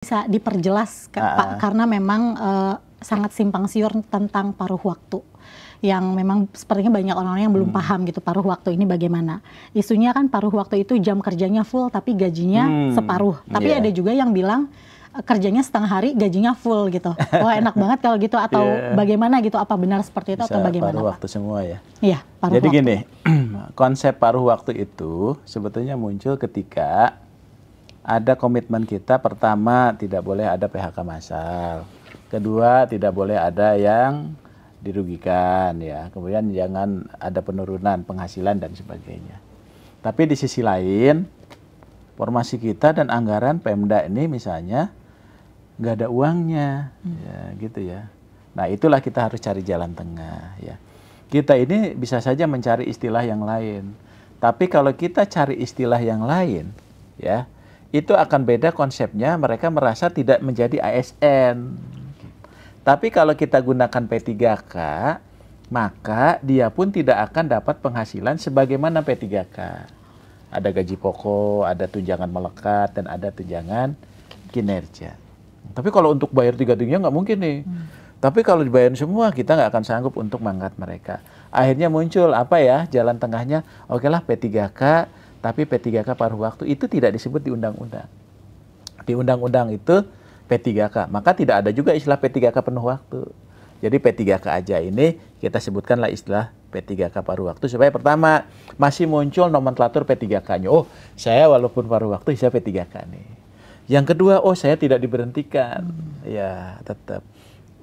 Bisa diperjelas Pak, karena memang sangat simpang siur tentang paruh waktu. Yang memang sepertinya banyak orang-orang yang belum paham gitu paruh waktu ini bagaimana. Isunya kan paruh waktu itu jam kerjanya full tapi gajinya separuh. Tapi ada juga yang bilang kerjanya setengah hari gajinya full gitu. Wah enak banget kalau gitu, atau bagaimana gitu, apa benar seperti itu? Bisa atau bagaimana paruh Pak? Waktu semua ya? Iya, paruh Jadi waktu. Gini, konsep paruh waktu itu sebetulnya muncul ketika ada komitmen kita. Pertama, tidak boleh ada PHK massal. Kedua, tidak boleh ada yang dirugikan ya. Kemudian jangan ada penurunan penghasilan dan sebagainya. Tapi di sisi lain, formasi kita dan anggaran Pemda ini misalnya nggak ada uangnya, ya gitu ya. Nah itulah kita harus cari jalan tengah ya. Kita ini bisa saja mencari istilah yang lain. Tapi kalau kita cari istilah yang lain, ya itu akan beda konsepnya. Mereka merasa tidak menjadi ASN. Tapi kalau kita gunakan P3K, maka dia pun tidak akan dapat penghasilan sebagaimana P3K. Ada gaji pokok, ada tunjangan melekat, dan ada tunjangan kinerja. Tapi kalau untuk bayar tiga-tiganya nggak mungkin nih. Tapi kalau dibayar semua, kita nggak akan sanggup untuk mengangkat mereka. Akhirnya muncul apa ya, jalan tengahnya, oke lah P3K, tapi P3K paruh waktu itu tidak disebut di undang-undang. Di undang-undang itu P3K, maka tidak ada juga istilah P3K penuh waktu. Jadi P3K aja ini kita sebutkanlah istilah P3K paruh waktu, supaya pertama masih muncul nomenklatur P3K-nya. Oh, saya walaupun paruh waktu saya P3K nih. Yang kedua, oh saya tidak diberhentikan. Ya, tetap.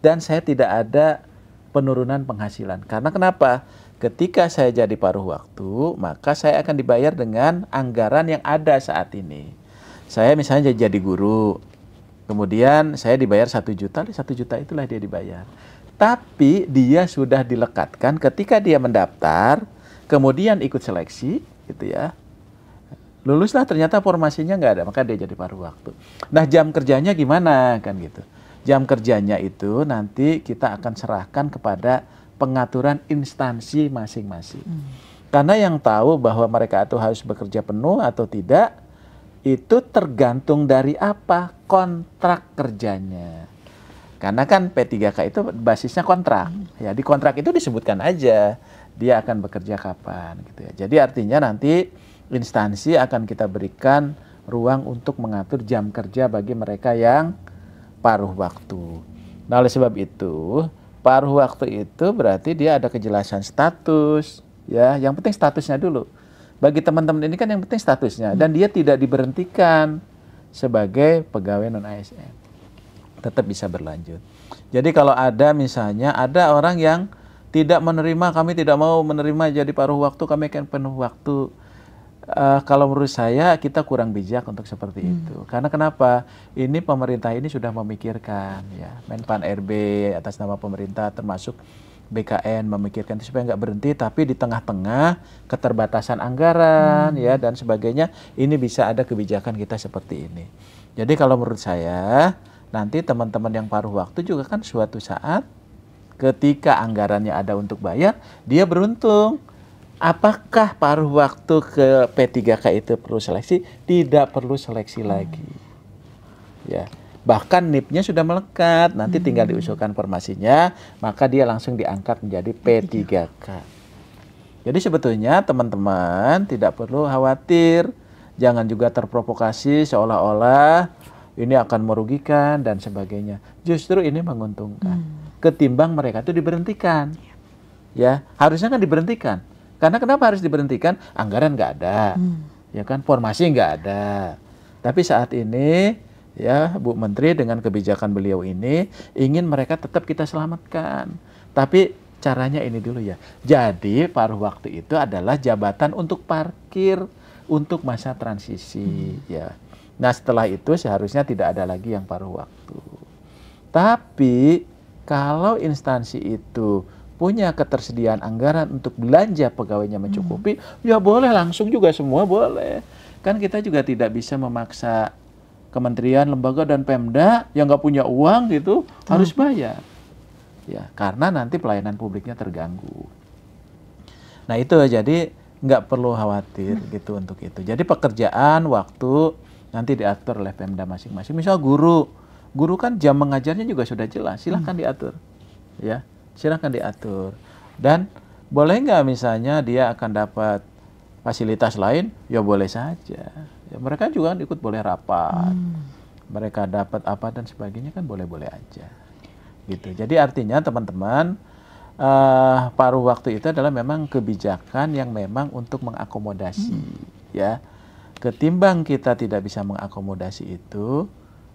Dan saya tidak ada penurunan penghasilan. Karena kenapa? Ketika saya jadi paruh waktu, maka saya akan dibayar dengan anggaran yang ada saat ini. Saya misalnya jadi guru, kemudian saya dibayar 1 juta, 1 juta itulah dia dibayar. Tapi dia sudah dilekatkan ketika dia mendaftar, kemudian ikut seleksi, gitu ya. Luluslah ternyata formasinya nggak ada, maka dia jadi paruh waktu. Nah jam kerjanya gimana kan gitu. Jam kerjanya itu nanti kita akan serahkan kepada pengaturan instansi masing-masing. Karena yang tahu bahwa mereka itu harus bekerja penuh atau tidak, itu tergantung dari apa? Kontrak kerjanya. Karena kan P3K itu basisnya kontrak. Ya, di kontrak itu disebutkan aja dia akan bekerja kapan gitu ya. Jadi artinya nanti instansi akan kita berikan ruang untuk mengatur jam kerja bagi mereka yang paruh waktu. Nah, oleh sebab itu, paruh waktu itu berarti dia ada kejelasan status, ya. Yang penting statusnya dulu. Bagi teman-teman ini kan yang penting statusnya, dan dia tidak diberhentikan sebagai pegawai non-ASN. Tetap bisa berlanjut. Jadi kalau ada misalnya ada orang yang tidak menerima, kami tidak mau menerima jadi paruh waktu, kami akan penuh waktu. Kalau menurut saya kita kurang bijak untuk seperti itu. Karena kenapa? Ini pemerintah ini sudah memikirkan, ya, Menpan RB atas nama pemerintah termasuk BKN memikirkan itu supaya nggak berhenti, tapi di tengah-tengah keterbatasan anggaran, ya dan sebagainya, ini bisa ada kebijakan kita seperti ini. Jadi kalau menurut saya nanti teman-teman yang paruh waktu juga kan suatu saat ketika anggarannya ada untuk bayar, dia beruntung. Apakah paruh waktu ke P3K itu perlu seleksi? Tidak perlu seleksi lagi. Ya, bahkan NIP-nya sudah melekat, nanti tinggal diusulkan formasinya, maka dia langsung diangkat menjadi P3K. Jadi sebetulnya teman-teman tidak perlu khawatir, jangan juga terprovokasi seolah-olah ini akan merugikan dan sebagainya. Justru ini menguntungkan. Ketimbang mereka itu diberhentikan. Ya, harusnya kan diberhentikan. Karena kenapa harus diberhentikan? Anggaran nggak ada, ya kan? Formasi nggak ada. Tapi saat ini, ya Bu Menteri dengan kebijakan beliau ini ingin mereka tetap kita selamatkan. Tapi caranya ini dulu ya. Jadi paruh waktu itu adalah jabatan untuk parkir untuk masa transisi, ya. Nah setelah itu seharusnya tidak ada lagi yang paruh waktu. Tapi kalau instansi itu punya ketersediaan anggaran untuk belanja pegawainya mencukupi, ya boleh langsung juga semua boleh. Kan kita juga tidak bisa memaksa kementerian, lembaga, dan Pemda yang nggak punya uang gitu harus bayar. Ya, karena nanti pelayanan publiknya terganggu. Nah itu jadi nggak perlu khawatir gitu untuk itu. Jadi pekerjaan, waktu, nanti diatur oleh Pemda masing-masing. Misal guru kan jam mengajarnya juga sudah jelas, silahkan diatur, ya, silahkan diatur. Dan boleh nggak misalnya dia akan dapat fasilitas lain, ya boleh saja. Ya, mereka juga ikut boleh rapat, mereka dapat apa dan sebagainya kan boleh-boleh aja, gitu. Jadi artinya teman-teman, paruh waktu itu adalah memang kebijakan yang memang untuk mengakomodasi, ya. Ketimbang kita tidak bisa mengakomodasi itu,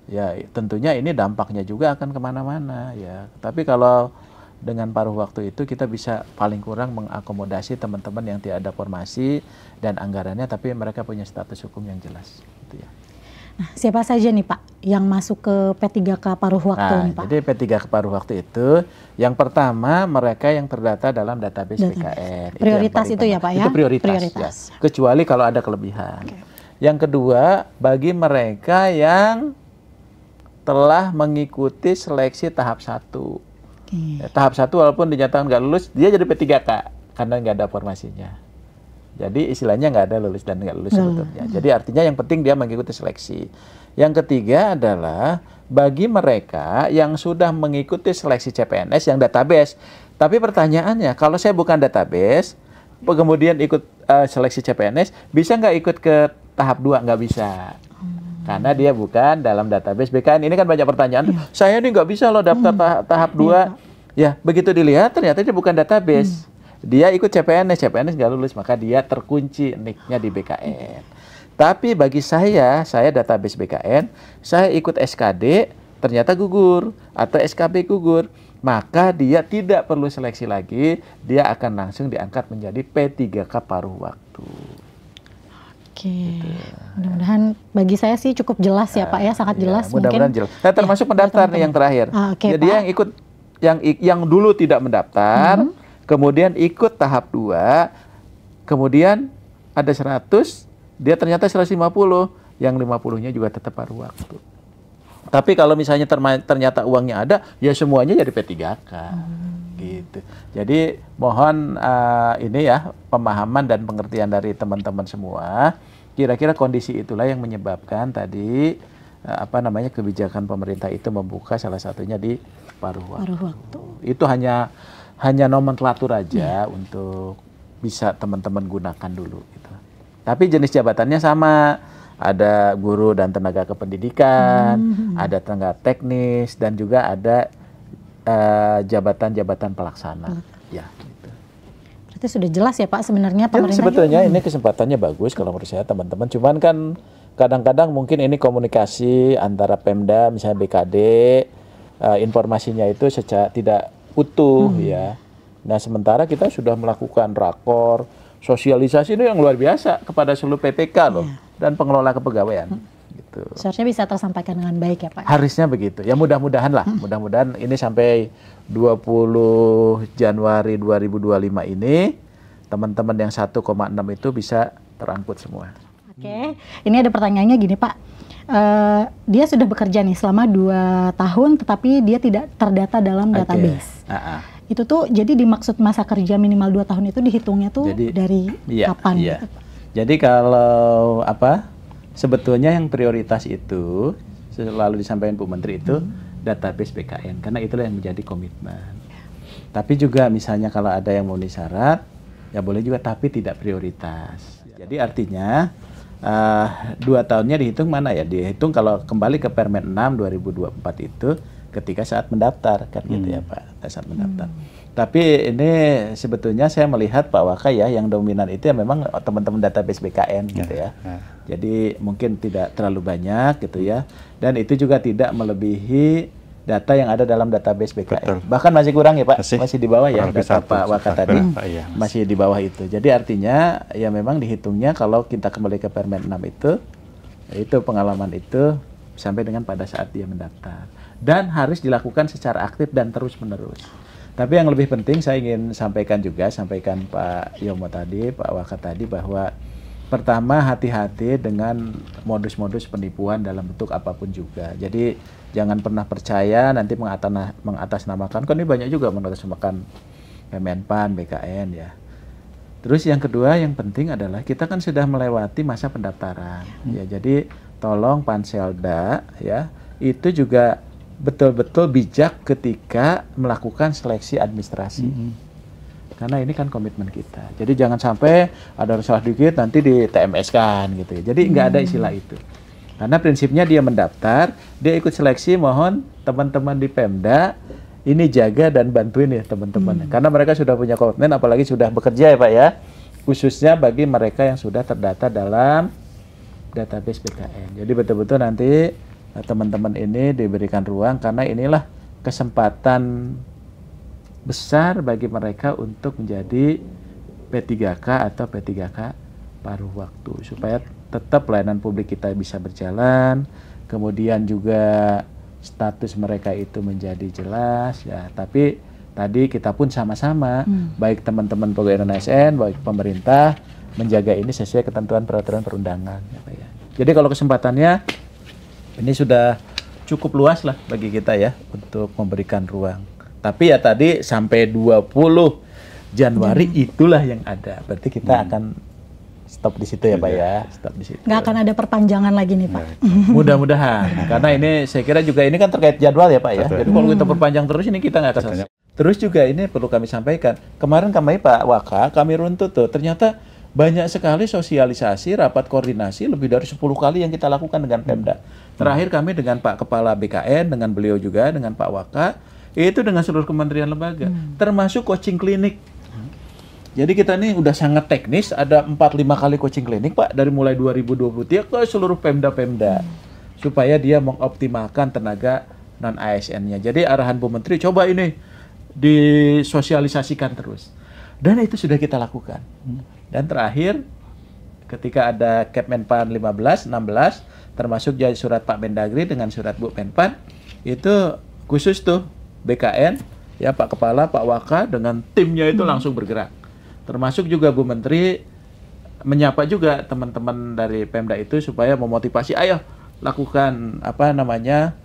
ya tentunya ini dampaknya juga akan kemana-mana, ya. Tapi kalau dengan paruh waktu itu kita bisa paling kurang mengakomodasi teman-teman yang tidak ada formasi dan anggarannya, tapi mereka punya status hukum yang jelas, gitu ya. Nah, siapa saja nih Pak yang masuk ke P3K paruh waktu nih Pak? Jadi P3K paruh waktu itu, yang pertama mereka yang terdata dalam database BKN. Prioritas itu ya Pak ya? Itu prioritas. Ya. Kecuali kalau ada kelebihan. Yang kedua, bagi mereka yang telah mengikuti seleksi tahap 1. Ya, tahap 1 walaupun dinyatakan nggak lulus, dia jadi P3K karena nggak ada formasinya. Jadi istilahnya nggak ada lulus dan nggak lulus sebetulnya. Jadi artinya yang penting dia mengikuti seleksi. Yang ketiga adalah bagi mereka yang sudah mengikuti seleksi CPNS yang database. Tapi pertanyaannya, kalau saya bukan database, kemudian ikut seleksi CPNS, bisa nggak ikut ke tahap 2? Nggak bisa. Karena dia bukan dalam database BKN. Ini kan banyak pertanyaan. Saya ini nggak bisa loh daftar tahap 2. Ya, begitu dilihat ternyata dia bukan database. Dia ikut CPNS nggak lulus, maka dia terkunci nicknya di BKN. Tapi bagi saya database BKN, saya ikut SKD, ternyata gugur, atau SKB gugur, maka dia tidak perlu seleksi lagi, dia akan langsung diangkat menjadi P3K paruh waktu. Oke, mudah-mudahan bagi saya sih cukup jelas ya Pak ya, sangat jelas. Mudah-mudahan jelas. Nah, termasuk pendaftar nih yang terakhir. Jadi yang ikut, yang dulu tidak mendaftar, kemudian ikut tahap 2, kemudian ada 100, dia ternyata 150, yang 50-nya juga tetap paruh waktu. Tapi kalau misalnya ternyata uangnya ada, ya semuanya jadi P3K. Gitu. Jadi mohon ini ya pemahaman dan pengertian dari teman-teman semua. Kira-kira kondisi itulah yang menyebabkan tadi kebijakan pemerintah itu membuka salah satunya di paruh waktu. Itu hanya nomenklatur aja untuk bisa teman-teman gunakan dulu gitu. Tapi jenis jabatannya sama. Ada guru dan tenaga kependidikan, ada tenaga teknis, dan juga ada jabatan-jabatan pelaksana. Ya, gitu. Berarti sudah jelas ya Pak sebenarnya pemerintah. Sebetulnya ini kesempatannya bagus kalau menurut saya teman-teman. Cuman kan kadang-kadang mungkin ini komunikasi antara Pemda, misalnya BKD, informasinya itu secara tidak utuh ya. Nah sementara kita sudah melakukan rakor, sosialisasi ini yang luar biasa kepada seluruh PPK loh dan pengelola kepegawaian. Gitu. Seharusnya bisa tersampaikan dengan baik ya Pak. Harusnya begitu. Ya mudah-mudahan lah. Mudah-mudahan ini sampai 20 Januari 2025 ini teman-teman yang 1,6 itu bisa terangkut semua. Oke. Ini ada pertanyaannya gini Pak. Dia sudah bekerja nih selama 2 tahun tetapi dia tidak terdata dalam database. Itu tuh jadi dimaksud masa kerja minimal 2 tahun itu dihitungnya tuh dari kapan? Iya. Gitu? Jadi kalau sebetulnya yang prioritas itu selalu disampaikan Bu Menteri itu database BKN karena itulah yang menjadi komitmen. Tapi juga misalnya kalau ada yang memenuhi syarat ya boleh juga tapi tidak prioritas. Jadi artinya 2 tahunnya dihitung mana ya? Dihitung kalau kembali ke Permen 6 2024 itu ketika saat mendaftar kan gitu ya Pak, saat mendaftar. Tapi ini sebetulnya saya melihat Pak Waka ya yang dominan itu ya memang teman-teman database BKN gitu ya. Jadi mungkin tidak terlalu banyak gitu ya. Dan itu juga tidak melebihi data yang ada dalam database BKN. Betul. Bahkan masih kurang ya Pak, masih di bawah ya data Pak Waka tadi. Masih di bawah itu. Jadi artinya ya memang dihitungnya kalau kita kembali ke Permen 6 itu pengalaman itu sampai dengan pada saat dia mendaftar. Dan harus dilakukan secara aktif dan terus-menerus. Tapi yang lebih penting saya ingin sampaikan Pak Yomo tadi, Pak Waka tadi bahwa pertama hati-hati dengan modus-modus penipuan dalam bentuk apapun juga. Jadi jangan pernah percaya nanti mengatasnamakan, kan ini banyak juga mengatasnamakan Kemenpan, BKN ya. Terus yang kedua yang penting adalah kita kan sudah melewati masa pendaftaran. Ya, jadi tolong Panselda ya itu juga betul-betul bijak ketika melakukan seleksi administrasi. Karena ini kan komitmen kita. Jadi jangan sampai ada salah dikit nanti di TMS kan gitu ya. Jadi nggak ada istilah itu. Karena prinsipnya dia mendaftar, dia ikut seleksi, mohon teman-teman di Pemda ini jaga dan bantuin ya teman-teman. Karena mereka sudah punya komitmen, apalagi sudah bekerja ya Pak ya. Khususnya bagi mereka yang sudah terdata dalam database BKN. Jadi betul-betul nanti teman-teman ini diberikan ruang karena inilah kesempatan besar bagi mereka untuk menjadi P3K atau P3K paruh waktu supaya tetap pelayanan publik kita bisa berjalan, kemudian juga status mereka itu menjadi jelas ya. Tapi tadi kita pun sama-sama baik teman-teman pegawai ASN, baik pemerintah menjaga ini sesuai ketentuan peraturan perundangan ya, Pak ya. Jadi kalau kesempatannya ini sudah cukup luas lah bagi kita ya untuk memberikan ruang. Tapi ya tadi sampai 20 Januari itulah yang ada. Berarti kita akan stop di situ ya Pak ya. Stop di situ. Nggak akan ada perpanjangan lagi nih Pak. Mudah-mudahan. Karena ini saya kira juga ini kan terkait jadwal ya Pak ya. Jadi kalau kita perpanjang terus ini kita nggak akan selesai. Terus juga ini perlu kami sampaikan. Kemarin kami Pak Waka, kami runtut tuh. Ternyata banyak sekali sosialisasi, rapat koordinasi lebih dari 10 kali yang kita lakukan dengan Pemda. Terakhir kami dengan Pak Kepala BKN, dengan beliau juga, dengan Pak Waka, itu dengan seluruh kementerian lembaga, termasuk coaching klinik. Jadi kita ini udah sangat teknis, ada 4-5 kali coaching klinik Pak, dari mulai 2023 ke seluruh Pemda-Pemda, supaya dia mengoptimalkan tenaga non-ASN-nya. Jadi arahan Bu Menteri, coba ini disosialisasikan terus. Dan itu sudah kita lakukan. Dan terakhir, ketika ada Kepmenpan 15, 16, termasuk jadi surat Pak Mendagri dengan surat Bu Menpan, itu khusus tuh BKN, ya Pak Kepala, Pak Waka dengan timnya itu langsung bergerak. Termasuk juga Bu Menteri menyapa juga teman-teman dari Pemda itu supaya memotivasi, ayo lakukan apa namanya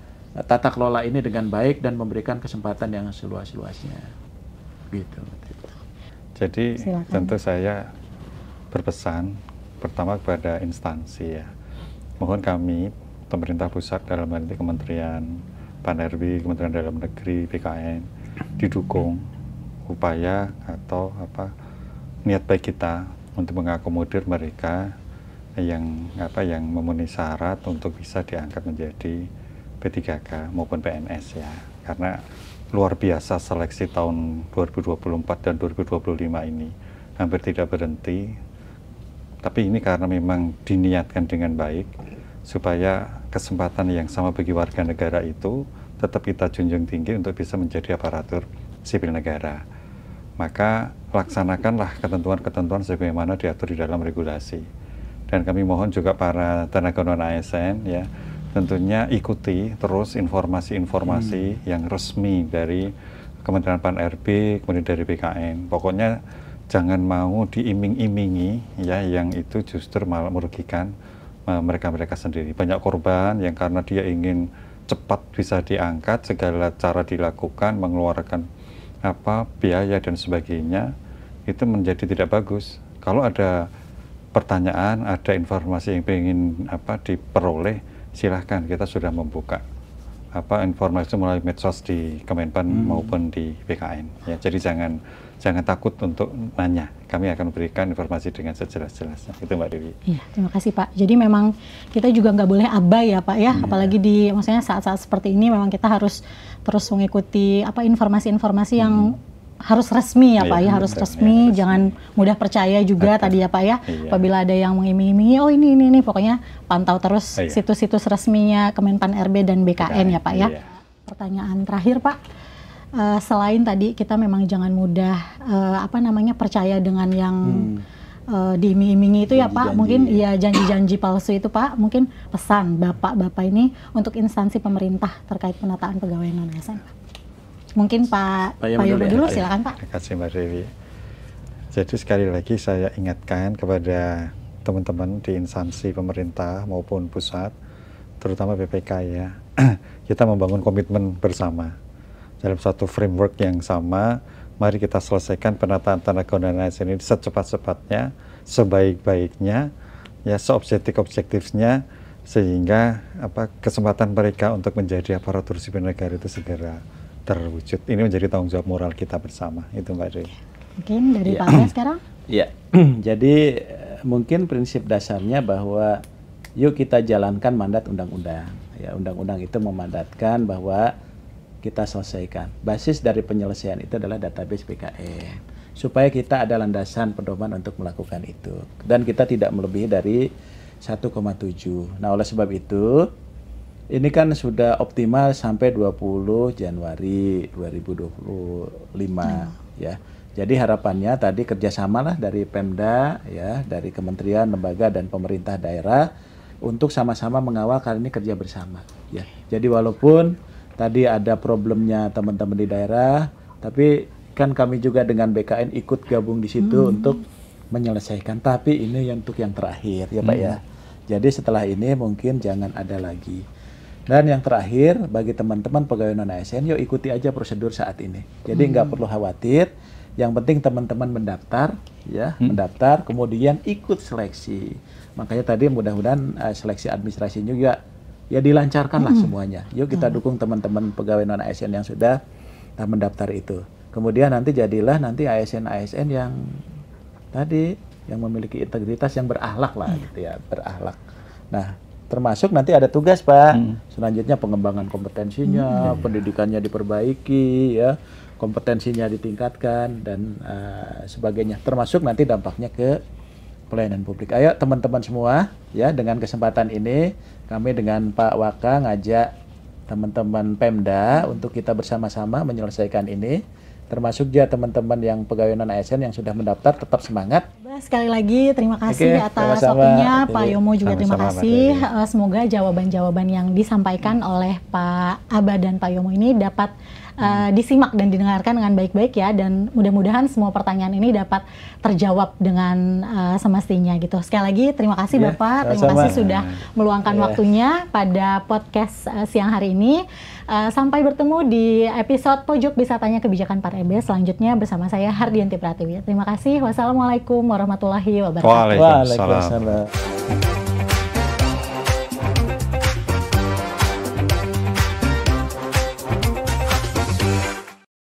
tata kelola ini dengan baik dan memberikan kesempatan yang seluas-luasnya. Gitu. Jadi Silakan. tentu saya berpesan pertama kepada instansi ya. Mohon kami pemerintah pusat dalam hal ini Kementerian Pan-RB, Kementerian Dalam Negeri, BKN didukung upaya atau niat baik kita untuk mengakomodir mereka yang memenuhi syarat untuk bisa diangkat menjadi P3K maupun PNS ya. Karena luar biasa seleksi tahun 2024 dan 2025 ini hampir tidak berhenti. Tapi ini karena memang diniatkan dengan baik supaya kesempatan yang sama bagi warga negara itu tetap kita junjung tinggi untuk bisa menjadi aparatur sipil negara. Maka laksanakanlah ketentuan-ketentuan sebagaimana diatur di dalam regulasi. Dan kami mohon juga para tenaga non-ASN ya, tentunya ikuti terus informasi-informasi yang resmi dari Kementerian Pan-RB, kemudian dari BKN. Pokoknya jangan mau diiming-imingi ya, yang itu justru malah merugikan mereka-mereka sendiri. Banyak korban yang karena dia ingin cepat bisa diangkat, segala cara dilakukan, mengeluarkan biaya dan sebagainya, itu menjadi tidak bagus. Kalau ada pertanyaan, ada informasi yang ingin diperoleh, silahkan, kita sudah membuka informasi melalui medsos di Kemenpan maupun di BKN. Ya, jadi jangan takut untuk nanya. Kami akan berikan informasi dengan sejelas-jelasnya. Itu Mbak Dewi. Iya, terima kasih Pak. Jadi memang kita juga nggak boleh abai ya Pak ya. Apalagi di maksudnya saat-saat seperti ini memang kita harus terus mengikuti informasi-informasi yang harus resmi ya Pak ya, harus resmi, jangan mudah percaya juga tadi ya Pak ya. Apabila ada yang mengiming-imingi, oh ini pokoknya pantau terus situs-situs resminya Kemenpan RB dan BKN ya Pak ya. Pertanyaan terakhir Pak, selain tadi kita memang jangan mudah percaya dengan yang diiming-imingi itu ya Pak, mungkin ya janji-janji palsu itu Pak, mungkin pesan Bapak ini untuk instansi pemerintah terkait penataan pegawai non-ASN. Mungkin Pak Yono dulu, silakan Pak. Terima kasih Mbak Dewi. Jadi sekali lagi saya ingatkan kepada teman-teman di instansi pemerintah maupun pusat, terutama BPK ya, kita membangun komitmen bersama dalam satu framework yang sama. Mari kita selesaikan penataan tenaga non-ASN ini secepat-cepatnya, sebaik-baiknya, ya seobjektif-objektifnya, sehingga kesempatan mereka untuk menjadi aparatur sipil negara itu segera terwujud. Ini menjadi tanggung jawab moral kita bersama, itu Mbak Dewi. Mungkin dari Pak Abah sekarang? Iya, jadi mungkin prinsip dasarnya bahwa yuk kita jalankan mandat undang-undang. Ya, undang-undang itu memandatkan bahwa kita selesaikan. Basis dari penyelesaian itu adalah database BKN. Supaya kita ada landasan pedoman untuk melakukan itu. Dan kita tidak melebihi dari 1,7. Nah, oleh sebab itu, ini kan sudah optimal sampai 20 Januari 2025 ya. Jadi harapannya tadi kerjasamalah dari Pemda ya, dari kementerian, lembaga dan pemerintah daerah untuk sama-sama mengawal karena ini kerja bersama ya. Jadi walaupun tadi ada problemnya teman-teman di daerah, tapi kan kami juga dengan BKN ikut gabung di situ untuk menyelesaikan. Tapi ini untuk yang terakhir ya Pak ya. Jadi setelah ini mungkin jangan ada lagi. Dan yang terakhir bagi teman-teman pegawai non-ASN, yuk ikuti aja prosedur saat ini. Jadi nggak perlu khawatir. Yang penting teman-teman mendaftar, ya, mendaftar, kemudian ikut seleksi. Makanya tadi mudah-mudahan seleksi administrasi juga ya dilancarkan lah semuanya. Yuk kita dukung teman-teman pegawai non-ASN yang sudah mendaftar itu. Kemudian nanti jadilah nanti ASN-ASN yang tadi yang memiliki integritas yang berakhlak lah, gitu ya, berakhlak. Nah, termasuk nanti ada tugas Pak. Selanjutnya pengembangan kompetensinya, pendidikannya diperbaiki, ya, kompetensinya ditingkatkan dan sebagainya. Termasuk nanti dampaknya ke pelayanan publik. Ayo teman-teman semua, ya, dengan kesempatan ini kami dengan Pak Waka ngajak teman-teman Pemda untuk kita bersama-sama menyelesaikan ini. Termasuk juga teman-teman yang pegawai non-ASN yang sudah mendaftar, tetap semangat. Sekali lagi terima kasih atas waktunya Pak Yomo, juga terima kasih. Semoga jawaban-jawaban yang disampaikan oleh Pak Abah dan Pak Yomo ini dapat disimak dan didengarkan dengan baik-baik ya, dan mudah-mudahan semua pertanyaan ini dapat terjawab dengan semestinya gitu. Sekali lagi terima kasih Bapak, terima kasih sudah meluangkan waktunya pada podcast siang hari ini. Sampai bertemu di episode Pojok Bisa Tanya Kebijakan Pak RB selanjutnya bersama saya Hardianti Pratiwi. Terima kasih. Wassalamualaikum warahmatullahi wabarakatuh. Waalaikumsalam.